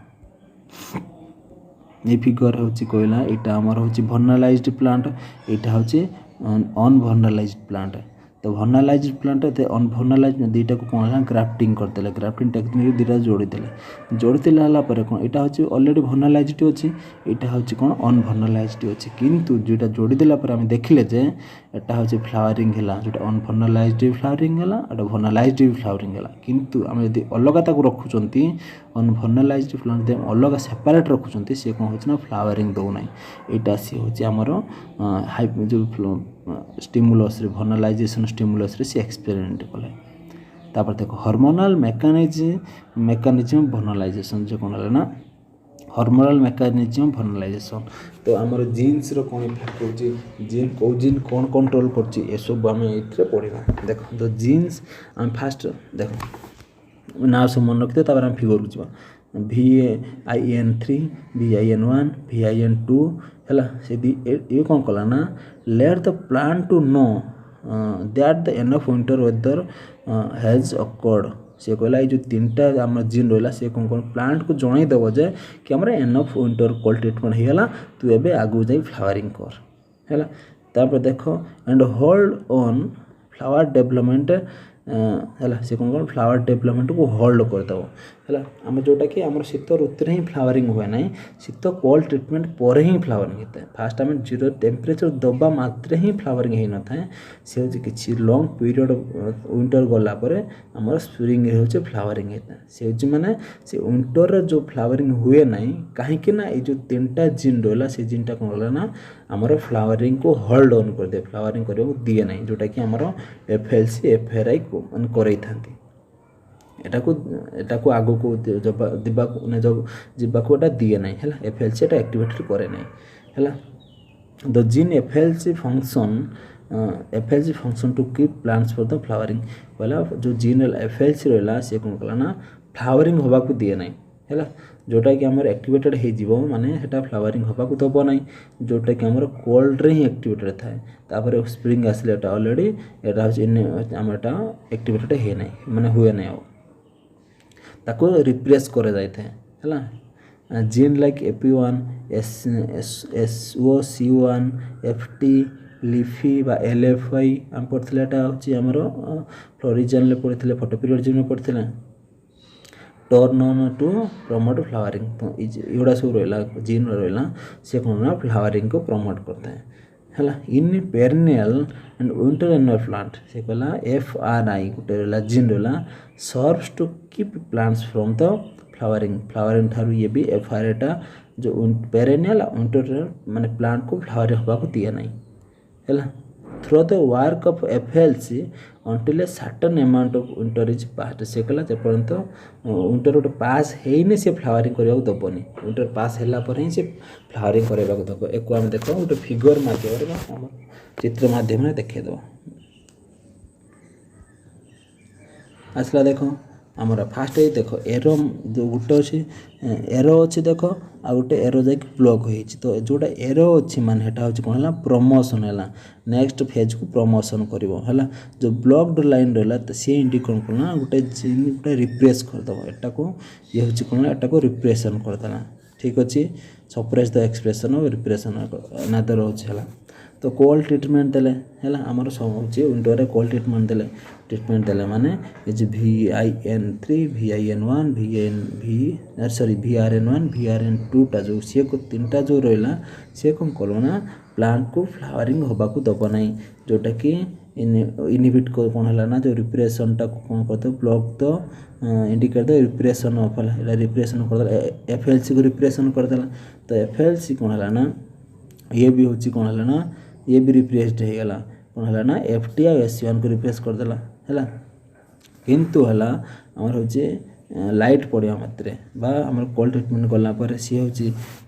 ये फिगर हूँ कहला यहाँ आमर हूँ वर्नालाइज्ड प्लांट यहाँ हूँ अनवर्नालाइज्ड प्लांट तो वर्नालाइज्ड प्लांट अनवर्नालाइज दुईटा को कौन है ग्राफ्टिंग करदे ग्राफ्टिंग टेक्निक दुईटा जोड़ीदेले है कौन यहाँ हूँ अलरेडी वर्नालाइज्ड अच्छी यहाँ हूँ कौन अनवर्नालाइज्ड अच्छी किंतु जोटा जोड़ीदेला आम देखिले जे एटा हूँ फ्लावरिंग है जोटा अनवर्नालाइज्ड फ्लावरिंग है एटा वर्नालाइज्ड भी फ्लावरिंग है किंतु आम जब अलग रखुंट अनवर्नालाइज्ड प्लांट अलग सेपरेट रखुंट सी कौन हो फ्लावरिंग दौना यहाँ सी हूँ आमर हाई जो स्टिमुलस वर्नालाइजेशन स्टिमुलस सी एक्सपेरिमेंट कले तापर देखो हार्मोनल मेकानिज्म वर्नालाइजेशन जो कौन है ना हार्मोनल मेकानिज्म वर्नालाइजेशन तो आमर जीन्स रो कौन इफेक्ट होची जीन को जीन कौन कंट्रोल करची ए सब आम ये पढ़ा देखो तो जीन्स आम फास्ट देखो ना सब मन रखिए तापर आम फिगर को VIN3 VIN1 VIN2 है ये कौन कला ना let the plant to know that the enough winter weather has occurred से कहला ये जो तीनटा आम जीन रहा से कौन कौन प्लांट को जनईदेव जे कि आम एनफ विंटर कोल्ड ट्रिटमेंट होगा तू एबे आगू जाई फ्लावरिंग कर है तापर देख and hold on flower development है से कौन कौन फ्लावर डेवलपमेंट को होल्ड करदेव है आम जोटा कि आम शीत ऋतु ही फ्लावरिंग हुए ना शीत कोल्ड ट्रिटमेंट पर ही फ्लावरिंग होता है फास्ट आम जीरो टेम्परेचर दबा मात्रे ही फ्लावरिंग हो न था से हूँ कि लंग पीरियड विंटर गलापर आम स्प्रिंग हो फ्लावरिंग होता है से हूँ माने से विंटर जो फ्लावरिंग हुए ना कहीं ना ये जो तीनटा जीन रहा से जीनटा कौन रहा ना आमर फ्लावरिंग को होल्ड ऑन कर दे फ्लावरिंग करने को दिए ना जोटा कि आमर FLC FRI को मान करई थांती एटाको आगो को जीवाको एटा दिए ना है FLC एटा एक्टिवेट करे ना है the gene FLC function to keep plants for the flowering पहला जो जीन FLC रहा से कौन कला ना फ्लावरिंग होगा को दिए ना है जोटा कि आमर एक्टिवेटेड हो माने हेटा फ्लावरिंग होगा को दब ना जोटा कि आमर कोल्ड रे ही एक्टिवेटेड थाए तापर स्प्रिंग आसले एटा ऑलरेडी एटा आम एटा एक्टिवेटेड है ना माने हुए ना ताको रिप्रेस करे जाए है gene like AP1 SOC1 FT leafy बा LFI आम पढ़ते हूँ आमर फ्लोरिजन पढ़ते फोटोपिरियड पढ़ते turn on to promote flowering तो युड़ा सब रहा जीन रहा से कौन ना फ्लावरिंग को प्रमोट करता है in perennial and winter annual plant से कहला FRI गोटे रहा जीन रहा serves to keep plants from the flowering ठारू ये भी FRI टा जो पेरिनियल विंटर माने प्लांट को फ्लावरिंग होगा को दिए ना है through the work of FLC until a certain amount of winter is passed से कहला जेपर्यंत विंटर गोटे पास है से फ्लावरिंग करने को दबनी विंटर पास है ही से फ्लावरिंग करने को दब एक आम देख गोटे फिगर मध्यम चित्र मध्यम देखद आसला देख आमर फास्ट देख एरो जो गोटे अच्छे एरो अच्छे देख आ गोटे एरो जा प्लग हो तो जोटा एरो अच्छी माने हेटा हूँ कौन है प्रमोशन है नेक्स्ट फेज को प्रमोशन कर जो ब्लॉक्ड लाइन रहा तो सी इंडिकेट करना गोटे गोटे रिप्रेस करदेव एटा को ये हूँ कौन एटा को रिप्रेसन करदेला ठीक अच्छे suppress the expression of repression नादर है तो कोल्ड ट्रिटमेंट देले है आमर सब हूँ विंटर कोल्ड ट्रिटमेंट देले माने ये जो VIN3 VIN1 VRN1 VRN2 टा जो सी को तीनटा जो रहा सी कौन कल ना प्लांट को फ्लावरिंग होगा को दब ना जोटा कि इनहिबिट को कौन है ना जो रिप्रेशन टा कौन करते ब्लॉक तो इंडिकेट द रिप्रेशन ऑफ है रिप्रेशन कर FLC को रिप्रेशन करदेला तो FLC कौन है ना ये भी हूँ कौन है ना ये भी रिप्रेस्ड होगा कौन है ना FT और SC1 को रिप्रेस करदेला है किंतु है आमर हूँ लाइट पड़ा मात्रे आम कोल्ड ट्रिटमेंट गलापर सी हूँ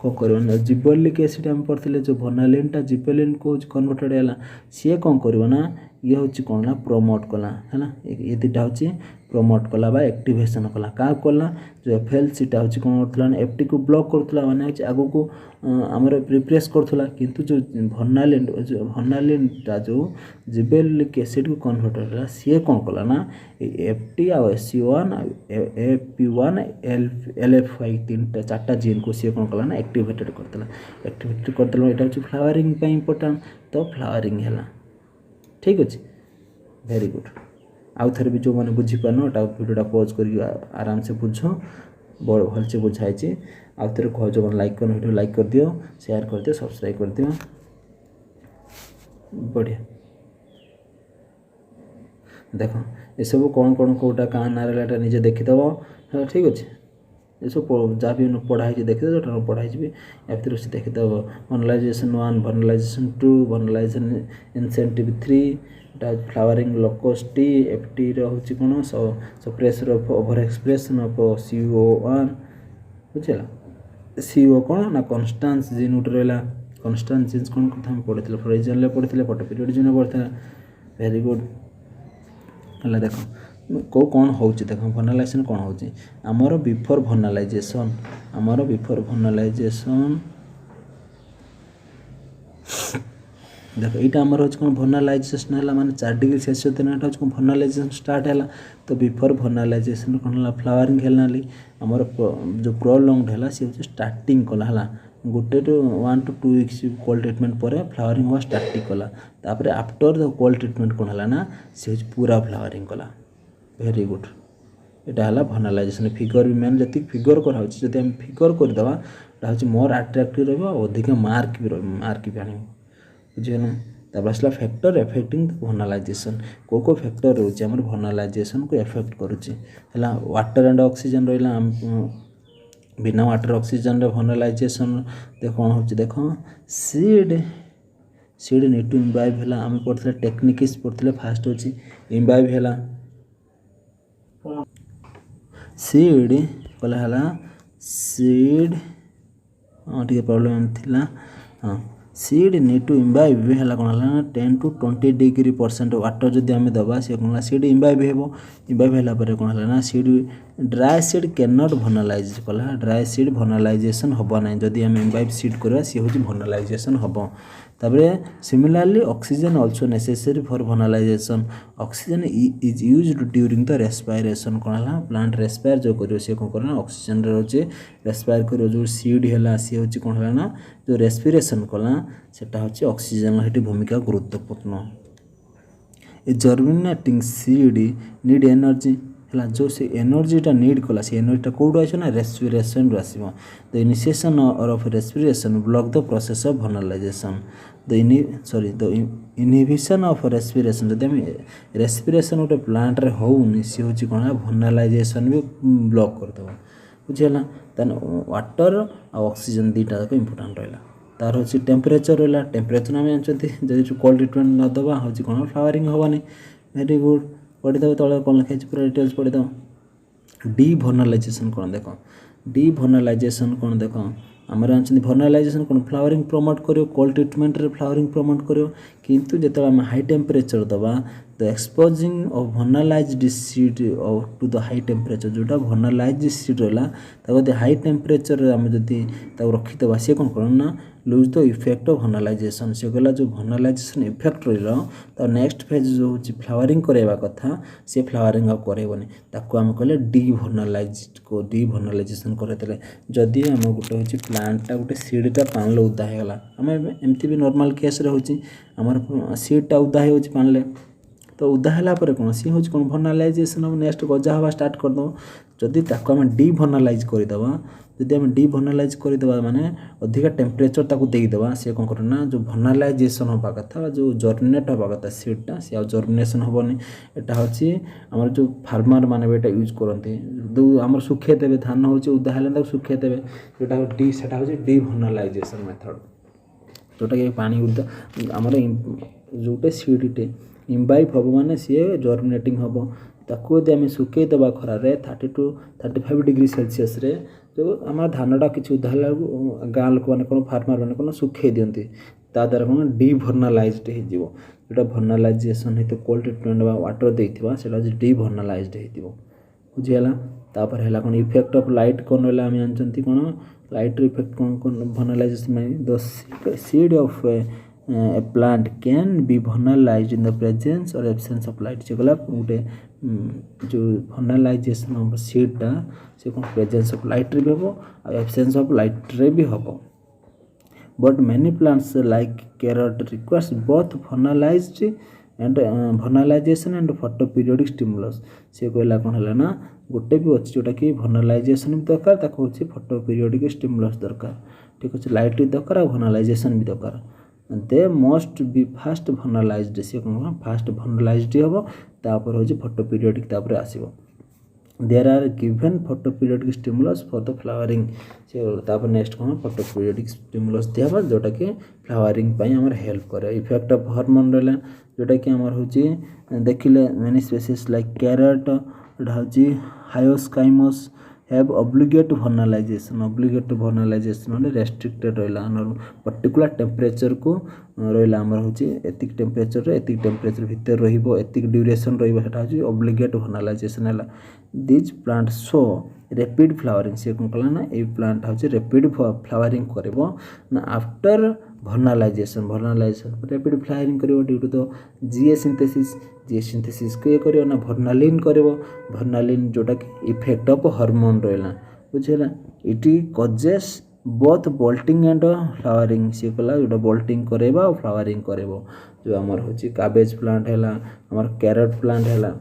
कौन कर जिबरलिक एसिड आम पढ़ते जो भर्नालिन जिबरलिन को कन्वर्टेड है सी कौन करना ये हूँ कौन ना प्रमोट कला है ये दुटा हूँ प्रमोट कला बा एक्टिवेशन कला क्या कला जो FLC टा हूँ कौन करता FT को ब्लॉक करूला माने आगू को आमर रिप्रेस करूला किंतु जो भर्नालिन टा जो जिबरलिक एसिड को कन्वर्टेड है सी कौन कला ना FT आ SC1 AP1 LFI तीनटा चार्टा जीन को सी कौन कला ना एक्टिवेटेड करदेला यहाँ हूँ फ्लावरिंग इम्पोर्टाट तो फ्लावरिंग है ठीक अच्छे वेरी गुड आउ थे भी जो मैंने बुझीपारन भिडियोटा पॉज कर आराम से बुझ भलसे बुझाई आउ थे कह जो लाइक कर भिडियो लाइक कर दियो शेयर कर दियो सब्सक्राइब कर दियो बढ़िया देख ये सब कौन कौन कौटा क्या ना रहा निजे देखीदेव ठीक अच्छे ये सब जहाँ भी पढ़ाई देखिए जो पढ़ाई भी या फिर उसे देखीदेव vernalisation 1 vernalisation 2 vernalisation incentive 3 flowering लोकोस्टी FT हूँ कौन suppressor of over expression of CO1 बुझेगा CO कौन ना कन्स्टान्स जीन गोटे रहा कन्स्टान्स जीन्स कौन कथा पढ़ी फ्लोरिजन पढ़ते फोटोपिरियड जीन पढ़ते वेरी गुड है देख को कौन होची देखो भर्नालाइजेशन कौन होची आमर बिफोर भर्नालाइजेशन देख यहाँ आमर हूँ कौन भर्नालाइजेशन है माने 4 डिग्री सेल्सियस दिन यहाँ हूँ भर्नालाइजेशन स्टार्ट है तो बिफोर भर्नालाइजेशन कौन है फ्लावरिंग है आमर जो प्रोलॉन्ग्ड है सी हूँ स्टार्टिंग कला है गोटे to 1 to 2 weeks cold treatment पर फ्लावरिंग हुआ स्टार्टिंग कला तापर आफ्टर द कोल्ड ट्रिटमेंट कौन है ना सी हूँ पूरा फ्लावरिंग कला वेरी गुड यहाँ है भर्नालाइजेशन फिगर भी मेन जी फिगर कराऊँ जब आम फिगर करदे यहाँ हूँ मोर आट्राक्टिव रधिक मार्क भी आने बुझीगला तापर आसला फैक्टर एफेक्टिंग भर्नालाइजेशन को फैक्टर रोचे आम भर्नालाइजेशन को एफेक्ट करुच्चे वाटर एंड ऑक्सीजन रहा बिना वाटर ऑक्सीजन रे भर्नालाइजेशन कौन हो देख सीड नीड टू इम्बाइब है आम पढ़ते टेक्निक्स पढ़ते फास्ट होची इम्बाइब है सीड कला है सीड हाँ टे प्रॉब्लम थी हाँ सीड नीड टू इम्बाइब है कौन है 10 to 20 डिग्री % वाटर जदि आम दबा सी कौन सीड इम्बाइब हो इम्बाइब है कौन है ना seed dry seed can not vernalize कला ड्राए सीड भर्नालाइजेशन हम ना जदि आम इम्बाइब सीड करवा सी हूँ भर्नालाइजेशन हम तापरे similarly oxygen also necessary for vernalization oxygen is used during the respiration कौन है प्लांट रेस्पायर जो करियो से कौन करना ऑक्सीजन रोचे रेस्पायर करियो जो सीड है सी हूँ कौन है ना जो रेस्पिरेशन कला सेटा हूँ ऑक्सीजन हेटी भूमिका गुरुत्वपूर्ण ए जर्मिनेटिंग सीड नीड एनर्जी है जो से एनर्जीटा नीड कला से एनर्जीटा कौटू आस ना रेस्पिरेशन रू आसो the initiation of respiration block the process of vernalization the inhibition of respiration जब आम रेस्पिरेशन गोटे प्लांट रे होउनी सी हूँ कौन है भर्नालाइजेशन भी ब्लॉक करदेव बुझीगला देन वाटर आ ऑक्सीजन दुईटा जाक इंपोर्टाट रहा तार हूँ टेम्परेचर रहा टेम्परेचर आम जानते जब कोल्ड ट्रिटमेंट नदबा हूँ कौन फ्लावरिंग हेनी वेरी गुड पढ़ीदेव तले कौन लिखाई पूरा डिटेल्स पढ़ीदेव डी भर्नालाइजेशन कौन देख डी भर्नालाइजेशन कौन देख आम जानते भर्नालाइजेशन कौन फ्लावरिंग प्रमोट करो कोल्ड ट्रिटमेंट रे फ्लावरिंग प्रमोट करो किंतु जो आम हाई टेम्परेचर दबा the exposing of vernalized seed to the high temperature जोटा भर्नालाइज्ड सीड रहा हाई टेम्परेचर आम जदि रखीदे सी कौन करना lose the effect of vernalization से कहला जो भर्नालाइजेशन इफेक्ट रहा तो नेक्स्ट फेज जो हूँ फ्लावरिंग करवा कथा सी फ्लावरिंग आ करेबनी ताको आम कहले डी भर्नालाइजेशन करते जदि आम गोटे हूँ प्लांटा गोटे सीडटा पानी उदा होगा आम एमती भी नॉर्मल केस रे होची आमर सीडटा उदा हो पानी तो उदा है कौन सी हूँ कौन भर्नालाइजेशन हम नेक्स्ट गजा हवा स्टार्ट करदे जदि ताको आम डी भर्नालाइज करदे जदि आम डी भर्नालाइज करदे माने अधिका टेम्परेचर ताको देदेबा सी कौन करना जो भर्नालाइजेशन हवा कथा जो जर्मिनेट हवा कथा सीडटा सी आ जर्मिनेशन हेनी एटा हूँ आमर जो फार्मर माने भी यूज करते जो आम सुखे देवे धान हूँ उदा है सुखे देवे जोटा डी से हूँ डी भर्नालाइजेशन मेथड जोटा कि पानी उदा आमर जोटे सीडटे इम्बाइब हम माने सी जर्मिनेटिंग हम ताको यदि आम सुखे देवा खरार 30 to 35 डिग्री सेल्सियस रे जो आम धानटा किसी उदा गाँ लोक मैंने कौन फार्मर मैंने कौन सुखे दिखती ता द्वारा कौन डी भर्नालाइज्ड हो जोटा भर्नालाइजेशन है कोल्ड ट्रिटमेंट वाटर देता से डी भर्नालाइज्ड हो बुझीगला तापर है कौन इफेक्ट ऑफ लाइट कौन रहा आम जानते कौन लाइट इफेक्ट कौन कौन vernalization the seed of a plant can be vernalized in the presence और एब्सेंस ऑफ लाइट से गला गोटे जो भर्नालाइजेशन ऑफ सीडटा से कौन प्रेजेंस ऑफ लाइट रे भी हम और एब्सेंस ऑफ लाइट रे भी हम but many plants like carrot requires both vernalization and photo periodic stimulus से कहला कौन है ना गोटे भी अच्छी जोटा कि भर्नालाइजेशन भी दरकार ताको हूँ फोटो पीरियडिक स्टिमुलस दरकार ठीक अच्छे लाइट भी दरकार और भर्नालाइजेशन भी दरकार दे मस्ट बी फास्ट भर्नालाइज्ड सी कौन फास्ट भर्नालाइज्ड हम तापर हूँ फोटो पीरियडिक तापर आसो there are given photo periodic stimulus for the flowering से तापर नेक्स्ट कौन फोटो पीरियडिक स्टिमुलस दिया जोटा कि फ्लावरिंग आम हेल्प करे इफेक्ट ऑफ हार्मोन रहा जोटा कि आमर हूँ देखिले मेनी स्पेसीज लाइक कैरट हूँ हायोस्काइमस have obligate vernalization ମାନେ restricted ରହିଲା पर्टिकुलर टेम्परेचर को रहिला हमर होची एतिक टेम्परेचर रे एतिक टेम्परेचर भीतर रहिबो एतिक ड्यूरेशन रहिबो सेटा होची obligate vernalization हला this plant show rapid flowering से कोन कला ना ए प्लांट होची रैपिड फ्लावरिंग करबो ना आफ्टर vernalization रैपिड फ्लावरिंग करबो due to the GA synthesis को ये करियो ना वर्नालिन करबो वर्नालिन जोटा कि इफेक्ट ऑफ हार्मोन रहला बुझेला it causes both bolting and flowering से कला जोटा बोल्टिंग करेबा और फ्लावरिंग करेबो जो हमर होची काबेज प्लांट हैला हमर कैरेट प्लांट हैला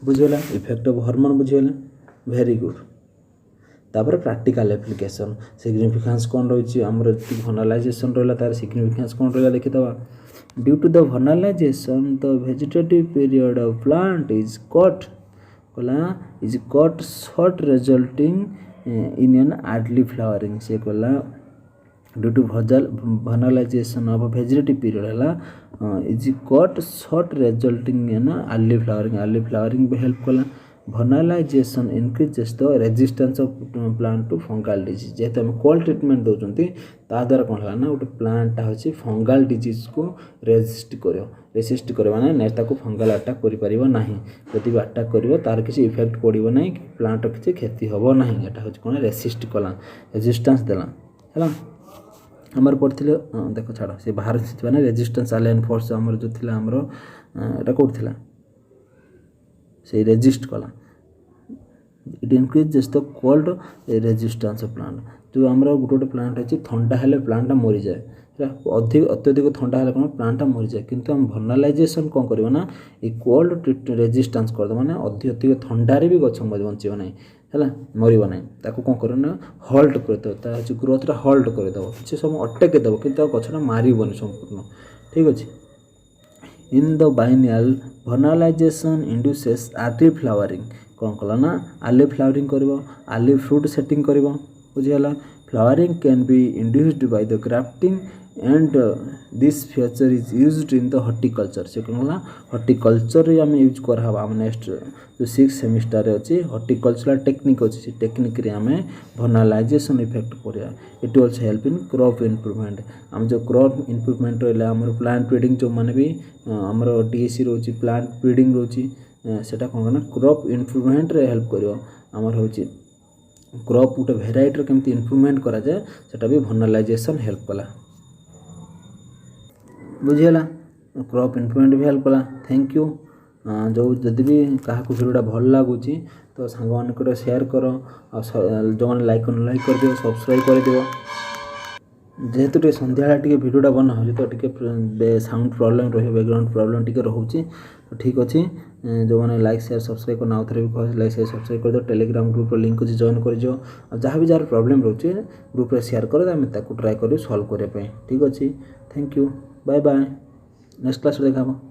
बुझेला इफेक्ट ऑफ हार्मोन बुझेला वेरी गुड तापर प्रैक्टिकल एप्लीकेशन सिग्निफिकेंस कोन रहछि हमर vernalization रहला तार सिग्निफिकेंस कोन रहला देखि दबा due to the vernalization the vegetative period of plant is cut short resulting in an early flowering से कला due to vernalization of vegetative period हला is cut short resulting in early flowering भी हेल्प कला vernalization increases the resistance of plant to fungal disease जेते हम कोल्ड ट्रीटमेंट दोचंती ता द्वारा कोन हला ना उटे प्लांट ता होची फंगल डिजीज को रेजिस्ट करियो माने नेक्स्ट ताको फंगल अटैक करि परिबो नाही जति अटैक करिवो तार किछि इफेक्ट पडिबो नाही प्लांट किछि क्षति होबो नाही एटा होची कोन रेजिस्टेंस देला हला हमर पड़थिले देखो छाड़ो से बाहर से माने रेजिस्टेंस अलाइन फोर्स हमर जो थिला हमर एटा कोड थिला से रेजिस्ट कला it increases the cold resistance of plant जो हमरा गोटे प्लांट अछि ठंडा हेले प्लांट मरि जाय अत्यधिक ठंडा हेले कोन प्लांट मरि जाय किंतु हम vernalization कोन करबो ना ए कोल्ड रेजिस्टेंस कर दो माने अत्यधिक ठंडा रे भी गछ बंचिबो नै हला मरिबो नै ताको कोन करो ना होल्ड कर दो ता ग्रोथ रा होल्ड कर दो से सब अटके दबो किंतु गछना मारिबोनी संपूर्ण ठीक अछि in the biennial vernalization induces early flowering कोन कला ना early flowering करबो early fruit setting करबो बुझियाला flowering can be induced by the grafting and this feature is used in the horticulture से कोनला horticulture रे हम यूज कर हबा हम नेक्स्ट जो 6 सेमेस्टर रे अछि horticultural technique अछि से टेक्निक रे हमें vernalization इफेक्ट करिया it also help in crop improvement हम जो क्रॉप इंप्रूवमेंट रहला हमर प्लांट ब्रीडिंग जो माने भी हमर डीएसी रोची प्लांट ब्रीडिंग रोची सेटा कोन ना क्रॉप इंप्रूवमेंट रे हेल्प करियो हमर होची क्रॉप उटे वेराइटी रे केमती इंप्रूवमेंट करा जाय सेटा भी vernalization हेल्प कला बुझियला क्रॉप इंप्रूवमेंट भी हेल्प कला थैंक यू जो जदि भी कहा को वीडियोटा भल लागुची तो सांग मान को शेयर करो जो मैंने लाइक कर दियो सब्सक्राइब कर दियो जेहेतु टे संध्या टे वीडियोटा बना हो तो टे साउंड प्रॉब्लम रही बैकग्राउंड प्रॉब्लम टे रोचे तो ठीक अच्छे जो मैंने लाइक शेयर सब्सक्राइब करना आउ थे भी लाइक शेयर सब्सक्राइब कर दो टेलीग्राम ग्रुप लिंक अच्छे जॉइन कर जहाँ भी जार प्रॉब्लम रोचे ग्रुप शेयर कर ट्राए कर सल्व करने ठीक अच्छे thank you bye bye next class देखा।